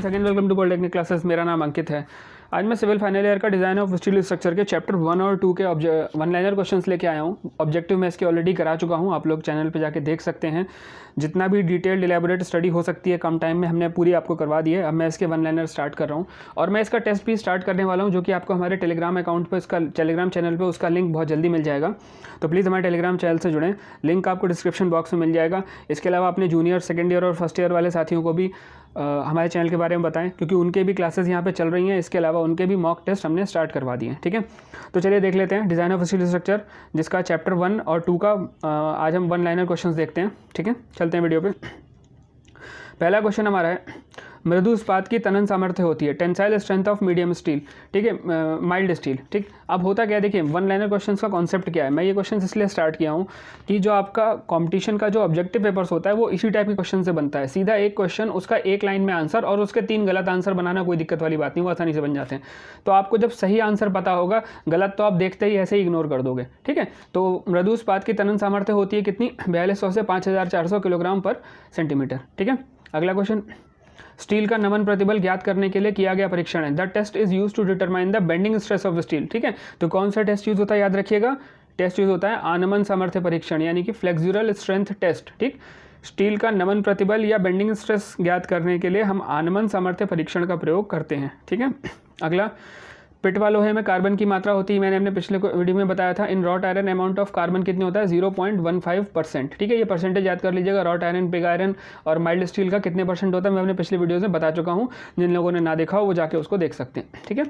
Friends, again welcome to polytechnic classes. मेरा नाम अंकित है। आज मैं सिविल फाइनल ईयर का डिज़ाइन ऑफ स्टील स्ट्रक्चर के चैप्टर 1 और 2 के वन लाइनर क्वेश्चंस लेके आया हूँ। ऑब्जेक्टिव मैं इसके ऑलरेडी करा चुका हूँ, आप लोग चैनल पे जाके देख सकते हैं। जितना भी डिटेल्ड इलेबोरेट स्टडी हो सकती है कम टाइम में हमने पूरी आपको करवा दी है। अब मैं इसके वन लाइनर स्टार्ट कर रहा हूँ और मैं इसका टेस्ट भी स्टार्ट करने वाला हूँ, जो कि आपको हमारे टेलीग्राम अकाउंट पर, इसका टेलीग्राम चैनल पर उसका लिंक बहुत जल्दी मिल जाएगा। तो प्लीज़ हमारे टेलीग्राम चैनल से जुड़ें, लिंक आपको डिस्क्रिप्शन बॉक्स में मिल जाएगा। इसके अलावा अपने जूनियर, सेकेंड ईयर और फर्स्ट ईयर वाले साथियों को भी हमारे चैनल के बारे में बताएं, क्योंकि उनके भी क्लासेस यहाँ पे चल रही हैं। इसके अलावा उनके भी मॉक टेस्ट हमने स्टार्ट करवा दिए हैं। ठीक है, तो चलिए देख लेते हैं डिज़ाइन ऑफ स्टील स्ट्रक्चर, जिसका चैप्टर 1 और 2 का आज हम वन लाइनर क्वेश्चंस देखते हैं। ठीक है, चलते हैं वीडियो पे। पहला क्वेश्चन हमारा है, मृदु इस्पात की तनन सामर्थ्य होती है tensile strength of medium steel. ठीक है, माइल्ड स्टील। ठीक, अब होता क्या है, देखिए वन लाइनर क्वेश्चंस का कॉन्सेप्ट क्या है। मैं ये क्वेश्चन इसलिए स्टार्ट किया हूँ कि जो आपका कंपटीशन का जो ऑब्जेक्टिव पेपर्स होता है वो इसी टाइप के क्वेश्चन से बनता है। सीधा एक क्वेश्चन, उसका एक लाइन में आंसर और उसके 3 गलत आंसर बनाना कोई दिक्कत वाली बात नहीं, वो आसानी से बन जाते हैं। तो आपको जब सही आंसर पता होगा, गलत तो आप देखते ही ऐसे ही इग्नोर कर दोगे। ठीक है, तो मृदु इस्पात की तनन सामर्थ्य होती है कितनी, 4200 से 5400 किलोग्राम पर सेंटीमीटर। ठीक है, अगला क्वेश्चन, स्टील का नमन प्रतिबल ज्ञात करने के लिए किया गया परीक्षण है। The test is use to determine the bending stress of steel. ठीक है, तो कौन सा टेस्ट यूज होता है, याद रखिएगा। टेस्ट यूज होता है आनमन सामर्थ्य परीक्षण, यानी कि फ्लेक्सुरल स्ट्रेंथ टेस्ट। ठीक, स्टील का नमन प्रतिबल या बेंडिंग स्ट्रेस ज्ञात करने के लिए हम आनमन सामर्थ्य परीक्षण का प्रयोग करते हैं। ठीक है, अगला, पिटवा लोहे में कार्बन की मात्रा होती है, मैंने अपने पिछले वीडियो में बताया था। In wrought iron amount of carbon कितनी होता है, 0.15%। ठीक है, ये परसेंटेज याद कर लीजिएगा। रॉट आयरन, पिग आयरन और माइल्ड स्टील का कितने परसेंट होता है, मैं अपने पिछले वीडियो में बता चुका हूँ। जिन लोगों ने ना देखा हो वो जाके उसको देख सकते हैं। ठीक है,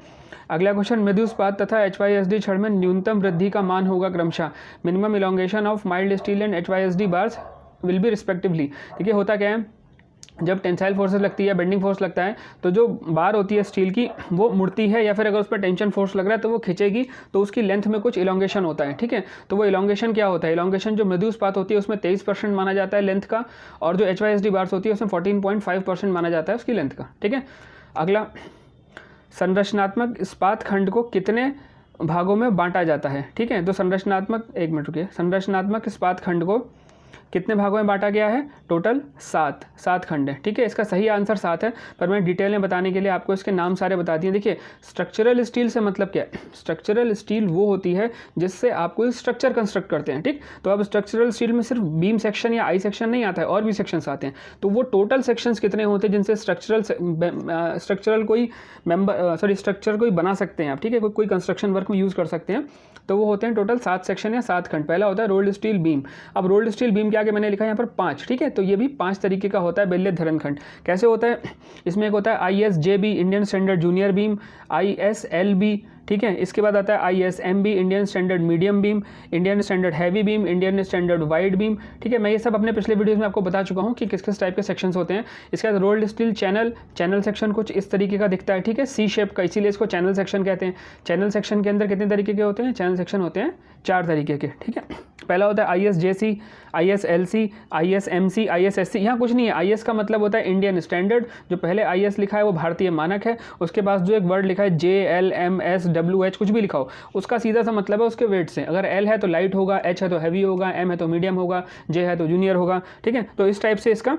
अगला क्वेश्चन, मृदु इस्पात तथा HYSD छड़ में न्यूनतम वृद्धि का मान होगा क्रमशः minimum elongation of mild steel and HYSD bars will be respectively. ठीक है, होता क्या है, जब टेंसाइल फोर्सेस लगती है, बेंडिंग फोर्स लगता है, तो जो बार होती है स्टील की वो मुड़ती है, या फिर अगर उस पर टेंशन फोर्स लग रहा है तो वो खींचेगी, तो उसकी लेंथ में कुछ इलोंगेशन होता है। ठीक है, तो वो इलोंगेशन क्या होता है, इलोंगेशन जो मृदु इस्पात होती है उसमें 23% माना जाता है लेंथ का, और जो HYSD बार्स होती है उसमें 14.5% माना जाता है उसकी लेंथ का। ठीक है, अगला, संरचनात्मक इस्पात खंड को कितने भागों में बांटा जाता है। ठीक है, तो संरचनात्मक, एक मिनट रुकिए, संरचनात्मक इस्पात खंड को कितने भागों में बांटा गया है, टोटल 7 खंड है। ठीक है, इसका सही आंसर 7 है, पर मैं डिटेल में बताने के लिए आपको इसके नाम सारे बता दिए। देखिए, स्ट्रक्चरल स्टील से मतलब क्या है, स्ट्रक्चरल स्टील वो होती है जिससे आप कोई स्ट्रक्चर कंस्ट्रक्ट करते हैं। ठीक, तो अब स्ट्रक्चरल स्टील में सिर्फ बीम सेक्शन या आई सेक्शन नहीं आता है, और भी सेक्शंस आते हैं। तो वो टोटल सेक्शंस कितने होते हैं जिनसे स्ट्रक्चर कोई बना सकते हैं आप। ठीक है, कोई कंस्ट्रक्शन वर्क में यूज़ कर सकते हैं, तो वो होते हैं टोटल 7 सेक्शन या 7 खंड। पहला होता है रोल्ड स्टील बीम। अब रोल्ड स्टील बीम के आगे मैंने लिखा है यहाँ पर 5। ठीक है, तो ये भी 5 तरीके का होता है बेल्ले धरण खंड। कैसे होता है, इसमें एक होता है ISJB Indian standard junior beam, ISLB। ठीक है, इसके बाद आता है ISMB Indian standard medium beam, Indian standard heavy beam, Indian standard wide beam. ठीक है, मैं ये सब अपने पिछले वीडियोस में आपको बता चुका हूँ कि किस किस टाइप के सेक्शंस होते हैं। इसके बाद रोल्ड स्टील चैनल सेक्शन कुछ इस तरीके का दिखता है। ठीक है, C शेप का, इसीलिए इसको चैनल सेक्शन कहते हैं। चैनल सेक्शन के अंदर कितने तरीके के होते हैं, चैनल सेक्शन होते हैं 4 तरीके के। ठीक है, पहला होता है ISJC, ISLC, ISMC, ISSC। यहाँ कुछ नहीं है, IS का मतलब होता है इंडियन स्टैंडर्ड। जो पहले IS लिखा है वो भारतीय मानक है, उसके पास जो एक वर्ड लिखा है JLMSWH, कुछ भी लिखा हो, उसका सीधा सा मतलब है उसके वेट से। अगर L है तो लाइट होगा, H है तो हैवी होगा, M है तो मीडियम होगा, J है तो जूनियर होगा। ठीक है, तो इस टाइप से इसका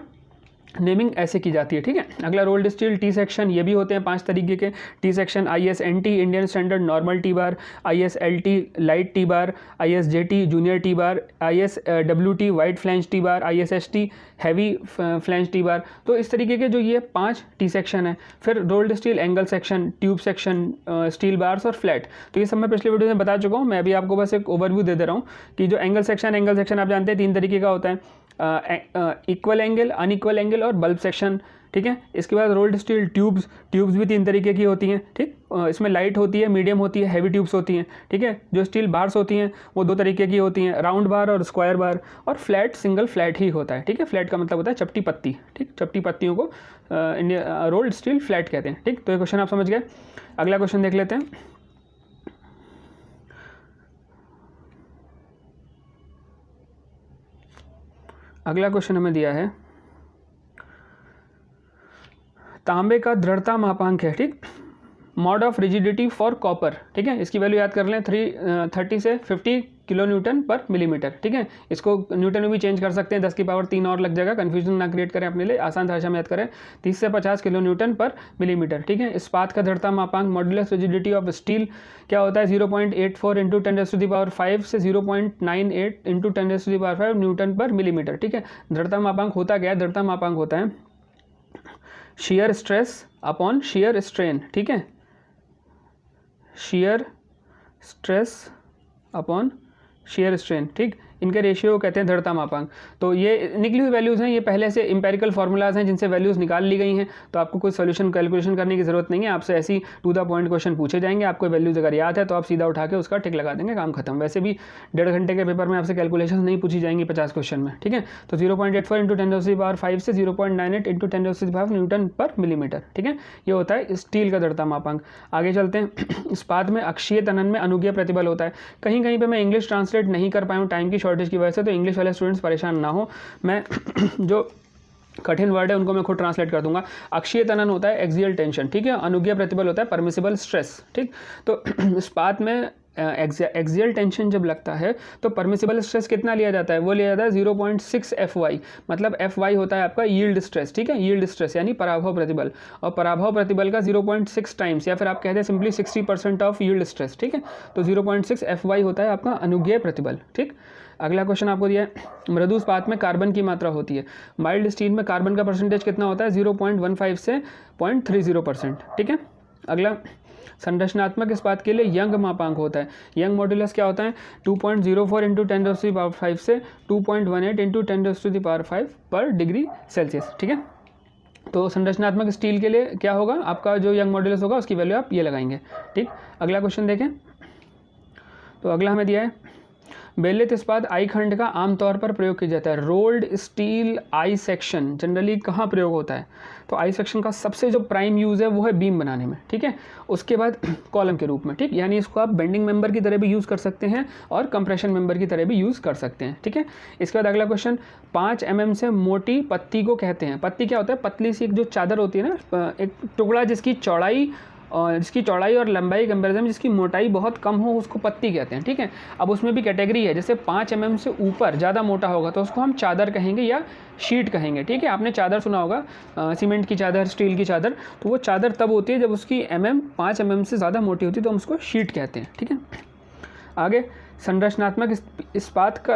नेमिंग ऐसे की जाती है। ठीक है, अगला रोल्ड स्टील टी सेक्शन, ये भी होते हैं 5 तरीके के T section. ISNT Indian standard normal T bar, ISLT light T bar, ISJT junior T bar, ISWT wide flange T bar, ISST heavy flange T bar. तो इस तरीके के जो ये 5 टी सेक्शन है। फिर rolled steel angle section, tube section, steel bars और flat. तो ये सब मैं पिछले वीडियो में बता चुका हूँ, मैं अभी आपको बस एक ओवरव्यू दे रहा हूँ कि जो एंगल सेक्शन आप जानते हैं 3 तरीके का होता है, इक्वल एंगल, अनइक्वल एंगल और बल्ब सेक्शन। ठीक है, इसके बाद रोल्ड स्टील ट्यूब्स भी 3 तरीके की होती हैं। ठीक, इसमें लाइट होती है, मीडियम होती है, हैवी ट्यूब्स होती हैं। ठीक है, जो स्टील बार्स होती हैं वो 2 तरीके की होती हैं, राउंड बार और स्क्वायर बार। और फ्लैट, सिंगल फ्लैट ही होता है। ठीक है, फ्लैट का मतलब होता है चपटी पत्ती। ठीक, चपटी पत्तियों को रोल्ड स्टील फ्लैट कहते हैं। ठीक, तो ये क्वेश्चन आप समझ गए। अगला क्वेश्चन देख लेते हैं। अगला क्वेश्चन हमें दिया है, तांबे का दृढ़ता मापांक है। ठीक, mod of rigidity for copper. ठीक है, इसकी वैल्यू याद कर लें, 30 से 50 किलो न्यूटन पर मिलीमीटर। ठीक है, इसको न्यूटन में भी चेंज कर सकते हैं, 10 की पावर 3 और लग जाएगा, कन्फ्यूजन ना क्रिएट करें अपने लिए, आसान भाषा में याद करें, 30 से 50 किलो न्यूटन पर मिलीमीटर। ठीक है, इस्पात का दृढ़ता मापांक मॉड्यूलस रिजिडिटी ऑफ स्टील क्या होता है 0.84 इंटू 10⁵ से 0.98 इंटू 10⁵ न्यूटन पर मिलीमीटर। ठीक है, दृढ़ता मापांक होता क्या है, दृढ़ता मापांक होता है shear stress upon shear strain. ठीक है, shear stress upon shear strain, ठीक, इनके रेशियो को कहते हैं दृढ़ता मापांक। तो ये निकली हुई वैल्यूज़ हैं, ये पहले से इंपेरिकल फार्मूलाज हैं जिनसे वैल्यूज़ निकाल ली गई हैं, तो आपको कोई सोल्यूशन कैलकुलेशन करने की ज़रूरत नहीं है, आपसे ऐसी टू द पॉइंट क्वेश्चन पूछे जाएंगे, आपको वैल्यूज़ अगर याद है तो आप सीधा उठा के उसका टिक लगा देंगे, काम खत्म। वैसे भी 1.5 घंटे के पेपर में आपसे कैलकुलेशन नहीं पूछी जाएंगी 50 क्वेश्चन में। ठीक है, तो 0.84 इंटू 10⁵ से 0.98 इंटू 10⁵ न्यूटन पर मिलीमीटर। ठीक है, ये होता है स्टील का दृढ़ता मापांक। आगे चलते हैं, इस्पात में अक्षीय तनन में अनुज्ञेय प्रतिबल होता है। कहीं कहीं पर मैं इंग्लिश ट्रांसलेट नहीं कर पाया हूँ टाइम की शॉर्टेज की वजह से, तो इंग्लिश वाले स्टूडेंट्स परेशान ना हो, मैं जो कठिन वर्ड है उनको मैं खुद ट्रांसलेट कर दूंगा। अक्षीय तनन होता है एक्सियल टेंशन। ठीक है, अनुज्ञेय प्रतिबल होता है परमिसिबल स्ट्रेस। ठीक, तो इस्पात में एक्सियल टेंशन जब लगता है तो परमिसिबल स्ट्रेस कितना लिया जाता है, वो लिया जाता है 0.6 FY, मतलब FY होता है आपका यील्ड स्ट्रेस। ठीक है, यील्ड स्ट्रेस यानी पराभव प्रतिबल, और पराभव प्रतिबल का 0.6 टाइम्स, या फिर आप कहते हैं सिंपली 60% ऑफ यील्ड स्ट्रेस। ठीक है, तो 0.6 FY होता है आपका अनुज्ञेय प्रतिबल। ठीक, अगला क्वेश्चन आपको दिया है, मृदु इस्पात में कार्बन की मात्रा होती है। माइल्ड स्टील में कार्बन का परसेंटेज कितना होता है 0.15 से 0.30%। ठीक है, अगला संरचनात्मक इस्पात के लिए यंग मापांक होता है। यंग मॉड्यूलस क्या होता है 2.04 इंटू 10⁵ से 2.18 इंटू 10⁵ पर डिग्री सेल्सियस। ठीक है, तो संरचनात्मक स्टील के लिए क्या होगा आपका जो यंग मॉड्यूलस होगा उसकी वैल्यू आप ये लगाएंगे। ठीक, अगला क्वेश्चन देखें, तो अगला हमें दिया है बेलित इस्पात आई खंड का आमतौर पर प्रयोग किया जाता है। Rolled steel I section generally कहाँ प्रयोग होता है, तो आई सेक्शन का सबसे जो प्राइम यूज़ है वो है बीम बनाने में। ठीक है, उसके बाद कॉलम के रूप में। ठीक, यानी इसको आप बेंडिंग मेंबर की तरह भी यूज़ कर सकते हैं और कंप्रेशन मेंबर की तरह भी यूज़ कर सकते हैं। ठीक है, इसके बाद अगला क्वेश्चन, 5 mm से मोटी पत्ती को कहते हैं। पत्ती क्या होता है, पतली सी एक जो चादर होती है ना, एक टुकड़ा जिसकी चौड़ाई और लंबाई कंपेरिजन में जिसकी मोटाई बहुत कम हो उसको पत्ती कहते हैं। ठीक है, अब उसमें भी कैटेगरी है, जैसे 5 mm से ऊपर ज़्यादा मोटा होगा तो उसको हम चादर कहेंगे या शीट कहेंगे। ठीक है, आपने चादर सुना होगा, सीमेंट की चादर, स्टील की चादर, तो वो चादर तब होती है जब उसकी 5 mm से ज़्यादा मोटी होती है, तो हम उसको शीट कहते हैं। ठीक है, आगे संरचनात्मक इस्पात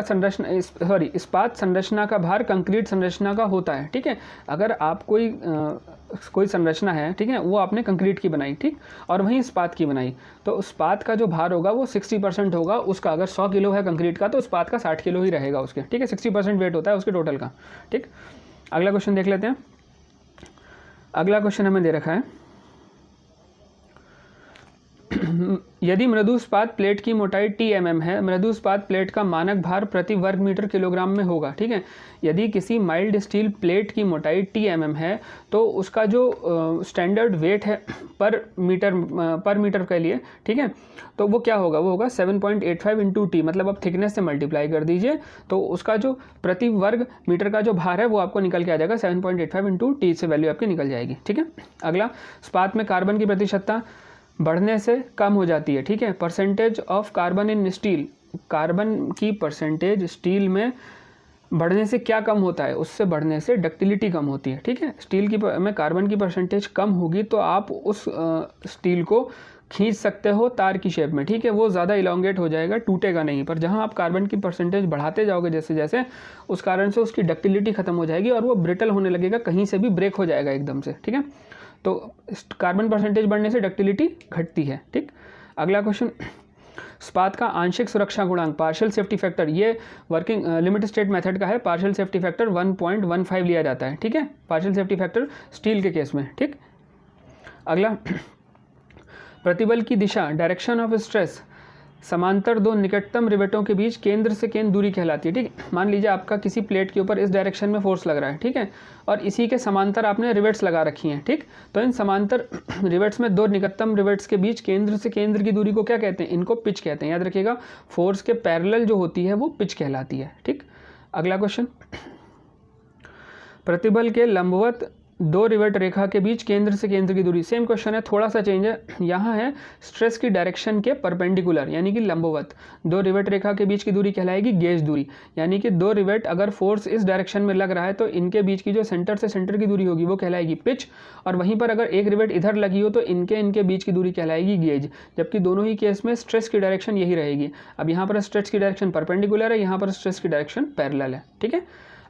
संरचना का भार कंक्रीट संरचना का होता है। ठीक है, अगर आप कोई संरचना है, ठीक है, वो आपने कंक्रीट की बनाई, ठीक, और वहीं इस्पात की बनाई, तो इस्पात का जो भार होगा वो 60% होगा उसका। अगर 100 किलो है कंक्रीट का तो इस्पात का 60 किलो ही रहेगा उसके। ठीक है, 60% वेट होता है उसके टोटल का। ठीक, अगला क्वेश्चन देख लेते हैं। अगला क्वेश्चन हमें दे रखा है, यदि मृदु इस्पात प्लेट की मोटाई TMM है, मृदु इस्पात प्लेट का मानक भार प्रति वर्ग मीटर किलोग्राम में होगा। ठीक है, यदि किसी माइल्ड स्टील प्लेट की मोटाई TMM है तो उसका जो स्टैंडर्ड वेट है पर मीटर के लिए, ठीक है, तो वो क्या होगा, वो होगा 7.85 इंटू T, मतलब आप थिकनेस से मल्टीप्लाई कर दीजिए तो उसका जो प्रति वर्ग मीटर का जो भार है वो आपको निकल के आ जाएगा 7.85 इंटू T से वैल्यू आपकी निकल जाएगी। ठीक है, अगला, इस्पात में कार्बन की प्रतिशतता बढ़ने से कम हो जाती है। ठीक है, percentage of carbon in steel, carbon की परसेंटेज स्टील में बढ़ने से क्या कम होता है, उससे बढ़ने से डक्टिलिटी कम होती है। ठीक है, स्टील की में कार्बन की परसेंटेज कम होगी तो आप उस स्टील को खींच सकते हो तार की शेप में। ठीक है, वो ज़्यादा इलोंगेट हो जाएगा, टूटेगा नहीं, पर जहाँ आप कार्बन की परसेंटेज बढ़ाते जाओगे जैसे जैसे, उस कारण से उसकी डक्टिलिटी खत्म हो जाएगी और वो ब्रिटल होने लगेगा, कहीं से भी ब्रेक हो जाएगा एकदम से। ठीक है, तो कार्बन परसेंटेज बढ़ने से डक्टिलिटी घटती है। ठीक, अगला क्वेश्चन, इस्पात का आंशिक सुरक्षा गुणांक पार्शियल सेफ्टी फैक्टर, ये वर्किंग लिमिट स्टेट मेथड का है, पार्शियल सेफ्टी फैक्टर 1.15 लिया जाता है। ठीक है, पार्शियल सेफ्टी फैक्टर स्टील के केस में। ठीक, अगला, प्रतिबल की दिशा डायरेक्शन ऑफ स्ट्रेस समांतर दो निकटतम रिवेटों के बीच केंद्र से केंद्र दूरी कहलाती है। ठीक है, मान लीजिए आपका किसी प्लेट के ऊपर इस डायरेक्शन में फोर्स लग रहा है, ठीक है, और इसी के समांतर आपने रिवेट्स लगा रखी हैं। ठीक, तो इन समांतर रिवेट्स में दो निकटतम रिवेट्स के बीच केंद्र से केंद्र की दूरी को क्या कहते हैं, इनको पिच कहते हैं। याद रखिएगा, फोर्स के पैरेलल जो होती है वो पिच कहलाती है। ठीक, अगला क्वेश्चन, प्रतिबल के लंबवत दो रिवेट रेखा के बीच केंद्र से केंद्र की दूरी, सेम क्वेश्चन है, थोड़ा सा चेंज है। यहाँ है स्ट्रेस की डायरेक्शन के परपेंडिकुलर यानी कि लंबवत। दो रिवेट रेखा के बीच की दूरी कहलाएगी गेज दूरी, यानी कि दो रिवेट अगर फोर्स इस डायरेक्शन में लग रहा है तो इनके बीच की जो सेंटर से सेंटर की दूरी होगी वो कहलाएगी पिच, और वहीं पर अगर एक रिवेट इधर लगी हो तो इनके बीच की दूरी कहलाएगी गेज, जबकि दोनों ही केस में स्ट्रेस की डायरेक्शन यही रहेगी। अब यहाँ पर स्ट्रेस की डायरेक्शन परपेंडिकुलर है, यहाँ पर स्ट्रेस की डायरेक्शन पैरेलल है। ठीक है,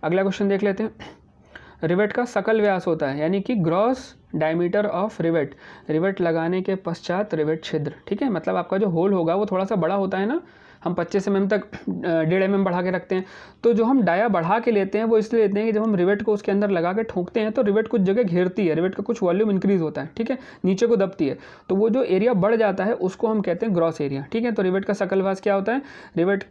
अगला क्वेश्चन देख लेते हैं। रिवेट का सकल व्यास होता है यानी कि gross diameter of rivet, rivet लगाने के पश्चात रिवेट छिद्र। ठीक है, मतलब आपका जो होल होगा वो थोड़ा सा बड़ा होता है ना, हम 25 mm तक 1.5 mm बढ़ा के रखते हैं, तो जो हम डाया बढ़ा के लेते हैं वो इसलिए लेते हैं कि जब हम रिवेट को उसके अंदर लगा के ठोकते हैं तो रिवेट कुछ जगह घेरती है, रिवेट का कुछ वॉल्यूम इंक्रीज होता है। ठीक है, नीचे को दबती है, तो वो जो एरिया बढ़ जाता है उसको हम कहते हैं ग्रॉस एरिया। ठीक है, तो रिवेट का सकल व्यास क्या होता है, रिवेट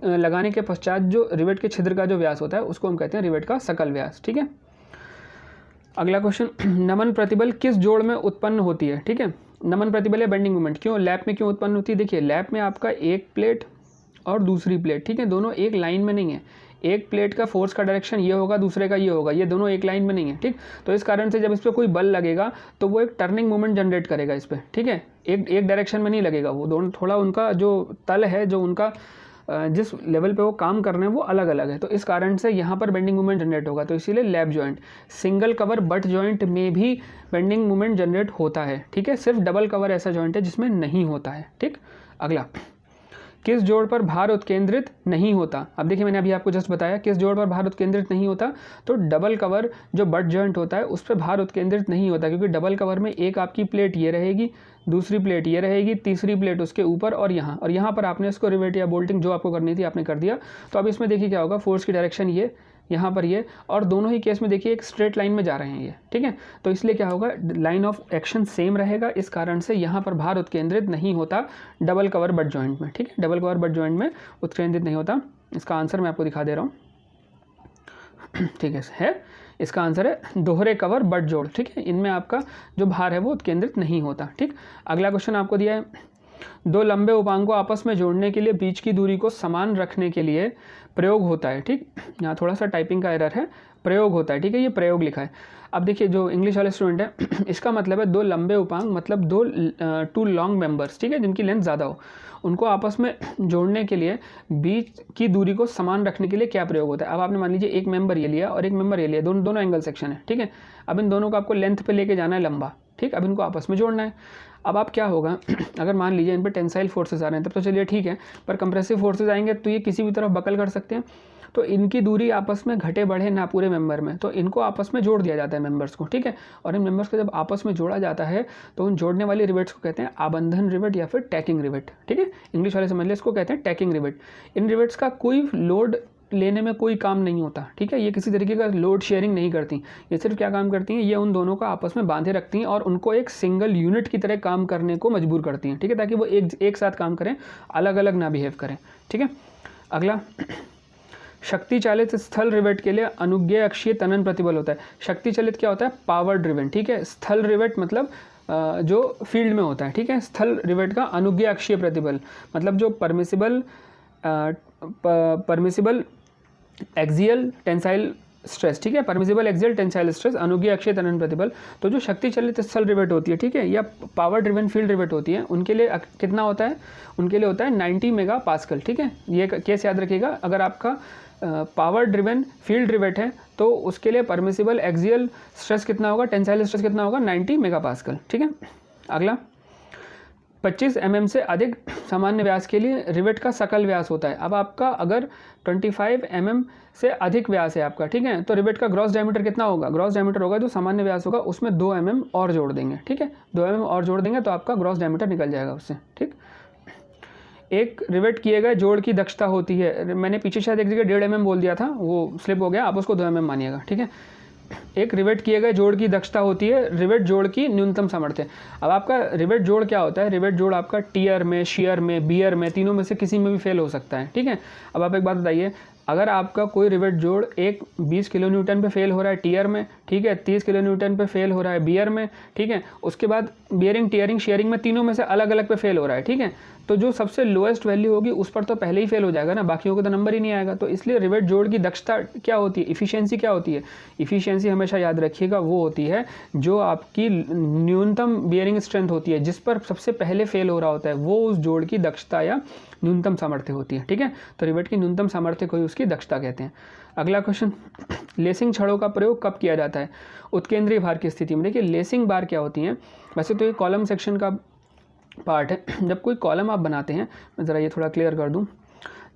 लगाने के पश्चात जो रिवेट के छिद्र का जो व्यास होता है उसको हम कहते हैं रिवेट का सकल व्यास। ठीक है, अगला क्वेश्चन, नमन प्रतिबल किस जोड़ में उत्पन्न होती है। ठीक है, नमन प्रतिबल या बेंडिंग मोमेंट क्यों लैप में क्यों उत्पन्न होती है। देखिए, लैप में आपका एक प्लेट और दूसरी प्लेट, ठीक है, दोनों एक लाइन में नहीं है। एक प्लेट का फोर्स का डायरेक्शन ये होगा, दूसरे का ये होगा, ये दोनों एक लाइन में नहीं है। ठीक, तो इस कारण से जब इस पर कोई बल लगेगा तो वो एक टर्निंग मोमेंट जनरेट करेगा इस पर। ठीक है, एक डायरेक्शन में नहीं लगेगा, वो दोनों थोड़ा उनका जो तल है, जो उनका जिस लेवल पे वो काम कर रहे हैं वो अलग अलग है, तो इस कारण से यहाँ पर बेंडिंग मोमेंट जनरेट होगा। तो इसीलिए lap joint, single cover butt joint में भी बेंडिंग मोमेंट जनरेट होता है। ठीक है, सिर्फ डबल कवर ऐसा जॉइंट है जिसमें नहीं होता है। ठीक, अगला, किस जोड़ पर भार उत्केंद्रित नहीं होता। अब देखिए, मैंने अभी आपको जस्ट बताया किस जोड़ पर भार उत्केंद्रित नहीं होता, तो डबल कवर जो बट जॉइंट होता है उस पर भार उत्केंद्रित नहीं होता, क्योंकि डबल कवर में एक आपकी प्लेट ये रहेगी, दूसरी प्लेट ये रहेगी, तीसरी प्लेट उसके ऊपर और यहाँ पर आपने इसको रिवेट या बोल्टिंग जो आपको करनी थी आपने कर दिया। तो अब इसमें देखिए क्या होगा, फोर्स की डायरेक्शन ये, यहाँ पर ये, और दोनों ही केस में देखिए एक स्ट्रेट लाइन में जा रहे हैं ये। ठीक है, तो इसलिए क्या होगा, लाइन ऑफ एक्शन सेम रहेगा, इस कारण से यहाँ पर भार उत्केंद्रित नहीं होता डबल कवर बट जॉइंट में। ठीक है, डबल कवर बट जॉइंट में उत्केंद्रित नहीं होता। इसका आंसर मैं आपको दिखा दे रहा हूँ। ठीक है, इसका आंसर है दोहरे कवर बट जोड़। ठीक है, इनमें आपका जो भार है वो उत्केंद्रित नहीं होता। ठीक, अगला क्वेश्चन आपको दिया है, दो लंबे उपांग को आपस में जोड़ने के लिए बीच की दूरी को समान रखने के लिए प्रयोग होता है। ठीक, यहाँ थोड़ा सा टाइपिंग का एरर है, प्रयोग होता है। ठीक है, ये प्रयोग लिखा है। अब देखिए, जो इंग्लिश वाले स्टूडेंट है इसका मतलब है दो लंबे उपांग, मतलब टू लॉन्ग मेंबर्स, ठीक है, जिनकी लेंथ ज़्यादा हो, उनको आपस में जोड़ने के लिए बीच की दूरी को समान रखने के लिए क्या प्रयोग होता है। अब आपने मान लीजिए एक मेंबर ये लिया और एक मेंबर ये लिया, दोनों एंगल सेक्शन है। ठीक है, अब इन दोनों को आपको लेंथ पे लेके जाना है लंबा। ठीक, अब इनको आपस में जोड़ना है। अब आप क्या होगा अगर मान लीजिए इन पर टेंसाइल फोर्सेस आ रहे हैं तब तो चलिए ठीक है, पर कंप्रेसिव फोर्सेस आएंगे तो ये किसी भी तरफ बकल कर सकते हैं, तो इनकी दूरी आपस में घटे बढ़े ना पूरे मेंबर में, तो इनको आपस में जोड़ दिया जाता है मेंबर्स को। ठीक है, और इन मेंबर्स को जब आपस में जोड़ा जाता है तो उन जोड़ने वाली रिवेट्स को कहते हैं आबंधन रिवेट या फिर टैकिंग रिवेट। ठीक है, इंग्लिश वाले समझ ले, इसको कहते हैं टैकिंग रिवेट। इन रिवेट्स का कोई लोड लेने में कोई काम नहीं होता। ठीक है, ये किसी तरीके का लोड शेयरिंग नहीं करती, ये सिर्फ क्या काम करती हैं, ये उन दोनों को आपस में बांधे रखती हैं और उनको एक सिंगल यूनिट की तरह काम करने को मजबूर करती हैं। ठीक है, ताकि वो एक साथ काम करें, अलग अलग ना बिहेव करें। ठीक है, अगला, शक्ति चालित स्थल रिवेट के लिए अनुज्ञेय अक्षीय तनन प्रतिबल होता है। शक्ति चालित क्या होता है, पावर ड्रिवन। ठीक है, स्थल रिवेट मतलब जो फील्ड में होता है। ठीक है, स्थल रिवेट का अनुज्ञेय अक्षीय प्रतिबल मतलब जो परमिसिबल एक्सियल टेंसाइल स्ट्रेस। ठीक है, परमिसिबल एक्सियल टेंसाइल स्ट्रेस, अनुज्ञेय अक्षीय तनन प्रतिबल। तो जो शक्ति चालित स्थल रिवेट होती है, ठीक है, या पावर ड्रिवन फील्ड रिवेट होती है, उनके लिए कितना होता है, उनके लिए होता है 90 मेगा पास्कल। ठीक है, ये केस याद रखिएगा, अगर आपका पावर ड्रिवन फील्ड रिवेट है तो उसके लिए परमिसिबल एक्सियल स्ट्रेस कितना होगा, टेंसाइल स्ट्रेस कितना होगा, 90 मेगा पास्कल। ठीक है, अगला, 25 mm से अधिक सामान्य व्यास के लिए रिवेट का सकल व्यास होता है। अब आपका अगर 25 mm से अधिक व्यास है आपका, ठीक है, तो रिवेट का ग्रॉस डायमीटर कितना होगा, ग्रॉस डायमीटर होगा जो सामान्य व्यास होगा उसमें 2 mm और जोड़ देंगे। ठीक है, 2 mm और जोड़ देंगे तो आपका ग्रॉस डायमीटर निकल जाएगा उससे। ठीक, एक रिवेट किए गए जोड़ की दक्षता होती है, मैंने पीछे शायद एक जगह 1.5 mm बोल दिया था, वो स्लिप हो गया, आप उसको 2 mm मानिएगा। ठीक है, एक रिवेट किए गए जोड़ की दक्षता होती है रिवेट जोड़ की न्यूनतम सामर्थ्य। अब आपका रिवेट जोड़ क्या होता है, रिवेट जोड़ आपका टियर में, शियर में, बियर में, तीनों में से किसी में भी फेल हो सकता है। ठीक है, अब आप एक बात बताइए, अगर आपका कोई रिवेट जोड़ एक 20 किलो न्यूटन पे फेल हो रहा है टीयर में, ठीक है, 30 किलो न्यूटन पे फेल हो रहा है बियर में, ठीक है, उसके बाद बियरिंग, टीयरिंग, शेयरिंग में तीनों में से अलग अलग पे फेल हो रहा है, ठीक है, तो जो सबसे लोएस्ट वैल्यू होगी उस पर तो पहले ही फेल हो जाएगा ना, बाकियों को तो नंबर ही नहीं आएगा। तो इसलिए रिवेट जोड़ की दक्षता क्या होती है, इफिशियंसी क्या होती है, इफिशियंसी हमेशा याद रखिएगा वो होती है जो आपकी न्यूनतम बियरिंग स्ट्रेंथ होती है, जिस पर सबसे पहले फेल हो रहा होता है, वो उस जोड़ की दक्षता या न्यूनतम सामर्थ्य होती है, ठीक है। तो रिवेट की न्यूनतम सामर्थ्य को ही उसकी दक्षता कहते हैं। अगला क्वेश्चन, लेसिंग छड़ों का प्रयोग कब किया जाता है उत्केंद्रीय भार की स्थिति में। देखिए लेसिंग बार क्या होती हैं, वैसे तो ये कॉलम सेक्शन का पार्ट है। जब कोई कॉलम आप बनाते हैं, मैं ज़रा ये थोड़ा क्लियर कर दूं,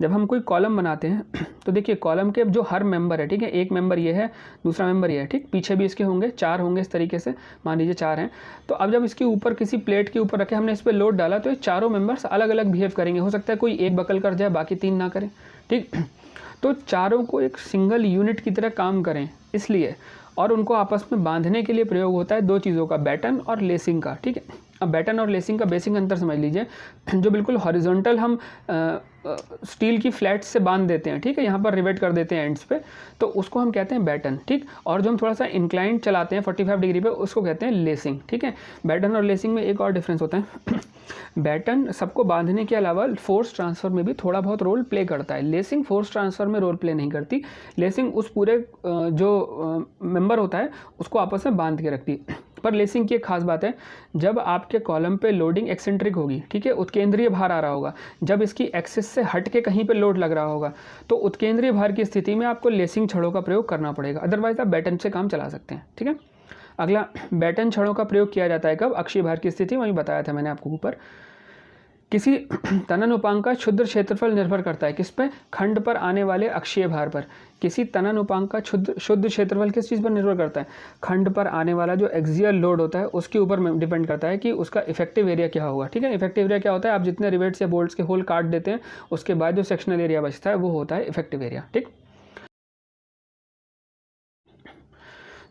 जब हम कोई कॉलम बनाते हैं तो देखिए कॉलम के जो हर मेंबर है, ठीक है, एक मेंबर ये है, दूसरा मेंबर ये है, ठीक, पीछे भी इसके होंगे, 4 होंगे इस तरीके से, मान लीजिए 4 हैं। तो अब जब इसके ऊपर किसी प्लेट के ऊपर रखे हमने इस पर लोड डाला तो ये चारों मेंबर्स अलग अलग बिहेव करेंगे। हो सकता है कोई एक बकल कर जाए, बाकी 3 ना करें, ठीक। तो चारों को एक सिंगल यूनिट की तरह काम करें इसलिए, और उनको आपस में बांधने के लिए प्रयोग होता है 2 चीज़ों का, बैटन और लेसिंग का, ठीक है। अब बैटन और लेसिंग का बेसिक अंतर समझ लीजिए। जो बिल्कुल हॉरिजॉन्टल हम स्टील की फ्लैट से बांध देते हैं, ठीक है, यहाँ पर रिवेट कर देते हैं एंड्स पे, तो उसको हम कहते हैं बैटन, ठीक। और जो हम थोड़ा सा इंक्लाइंड चलाते हैं 45 डिग्री पे, उसको कहते हैं लेसिंग, ठीक है। बैटन और लेसिंग में एक और डिफरेंस होता है बैटन सबको बांधने के अलावा फोर्स ट्रांसफ़र में भी थोड़ा बहुत रोल प्ले करता है, लेसिंग फोर्स ट्रांसफ़र में रोल प्ले नहीं करती। लेसिंग उस पूरे जो मेंबर होता है उसको आपस में बांध के रखती है। पर लेसिंग की एक खास बात है, जब आपके कॉलम पे लोडिंग एक्सेंट्रिक होगी, ठीक है, उत्केंद्रीय भार आ रहा होगा, जब इसकी एक्सिस से हट के कहीं पे लोड लग रहा होगा, तो उत्केंद्रीय भार की स्थिति में आपको लेसिंग छड़ों का प्रयोग करना पड़ेगा, अदरवाइज आप बैटन से काम चला सकते हैं, ठीक है। अगला, बैटन छड़ों का प्रयोग किया जाता है कब, अक्षीय भार की स्थिति, वही बताया था मैंने आपको ऊपर। किसी तनन उपांग का क्षुद्र क्षेत्रफल निर्भर करता है किस पे, खंड पर आने वाले अक्षीय भार पर। किसी तनन उपांग का शुद्ध क्षेत्रफल किस चीज़ पर निर्भर करता है, खंड पर आने वाला जो एक्सियल लोड होता है उसके ऊपर डिपेंड करता है कि उसका इफेक्टिव एरिया क्या होगा, ठीक है। इफेक्टिव एरिया क्या होता है, आप जितने रिवेट्स या बोल्ट्स के होल काट देते हैं उसके बाद जो सेक्शनल एरिया बचता है वो होता है इफेक्टिव एरिया, ठीक।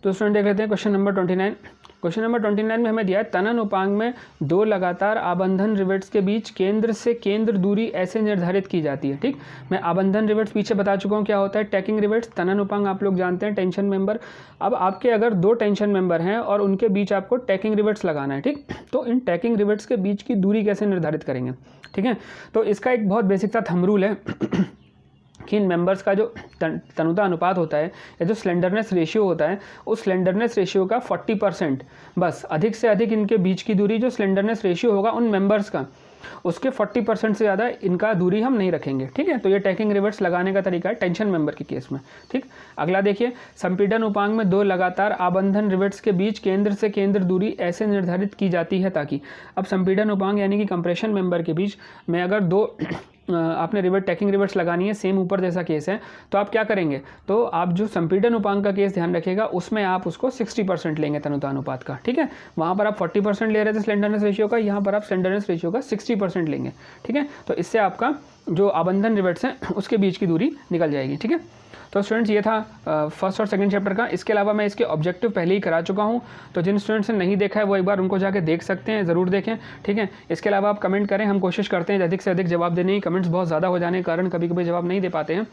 तो स्टूडेंट देख लेते हैं क्वेश्चन नंबर 29। क्वेश्चन नंबर 29 में हमें दिया है, तनन उपांग में 2 लगातार आबंधन रिवेट्स के बीच केंद्र से केंद्र दूरी ऐसे निर्धारित की जाती है, ठीक। मैं आबंधन रिवेट्स पीछे बता चुका हूँ क्या होता है, टैकिंग रिवेट्स। तनन उपांग आप लोग जानते हैं, टेंशन मेंबर। अब आपके अगर 2 टेंशन मेंबर हैं और उनके बीच आपको टैकिंग रिवेट्स लगाना है, ठीक, तो इन टैकिंग रिवेट्स के बीच की दूरी कैसे निर्धारित करेंगे, ठीक है। तो इसका एक बहुत बेसिक सा थंब रूल है कि इन मेंबर्स का जो तनुता अनुपात होता है या जो स्लेंडरनेस रेशियो होता है, उस स्लेंडरनेस रेशियो का 40%, बस अधिक से अधिक इनके बीच की दूरी जो स्लेंडरनेस रेशियो होगा उन मेंबर्स का, उसके 40% से ज़्यादा इनका दूरी हम नहीं रखेंगे, ठीक है। तो ये टैकिंग रिवेट्स लगाने का तरीका है टेंशन मेंबर के केस में, ठीक। अगला देखिए, संपीड़न उपांग में 2 लगातार आबंधन रिवेट्स के बीच केंद्र से केंद्र दूरी ऐसे निर्धारित की जाती है ताकि, अब संपीड़न उपांग यानी कि कंप्रेशन मेंबर के बीच में अगर 2 आपने रिवेट टैकिंग रिवेट्स लगानी है, सेम ऊपर जैसा केस है, तो आप क्या करेंगे, तो आप जो संपीड़न उपांग का केस ध्यान रखिएगा उसमें आप उसको 60% लेंगे तनुता अनुपात का, ठीक है। वहाँ पर आप 40% ले रहे थे स्लेंडरनेस रेशियो का, यहाँ पर आप स्लेंडरनेस रेशियो का 60% लेंगे, ठीक है। तो इससे आपका जो आबंधन रिवेट्स हैं उसके बीच की दूरी निकल जाएगी, ठीक है। तो स्टूडेंट्स ये था फर्स्ट और सेकंड चैप्टर का। इसके अलावा मैं इसके ऑब्जेक्टिव पहले ही करा चुका हूँ, तो जिन स्टूडेंट्स ने नहीं देखा है वो एक बार उनको जाके देख सकते हैं, ज़रूर देखें, ठीक है। इसके अलावा आप कमेंट करें, हम कोशिश करते हैं अधिक से अधिक जवाब देने की। कमेंट्स बहुत ज़्यादा हो जाने के कारण कभी कभी जवाब नहीं दे पाते हैं।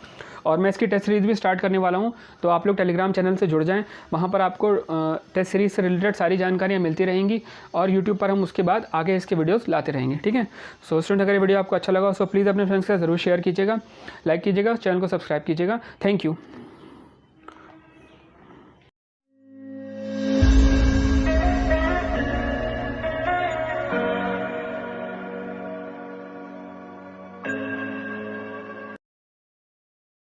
और मैं इसकी टेस्ट सीरीज़ भी स्टार्ट करने वाला हूँ, तो आप लोग टेलीग्राम चैनल से जुड़ जाएँ, वहाँ पर आपको टेस्ट सीरीज़ से रिलेटेड सारी जानकारियाँ मिलती रहेंगी, और यूट्यूब पर हम उसके बाद आगे इसके वीडियोज़ लाते रहेंगे, ठीक है। सो स्टूडेंट, अगर ये वीडियो आपको अच्छा लगा सो प्लीज़ अपने फ्रेंड्स के साथ ज़रूर शेयर कीजिएगा, लाइक कीजिएगा, चैनल को सब्सक्राइब कीजिएगा। Thank you.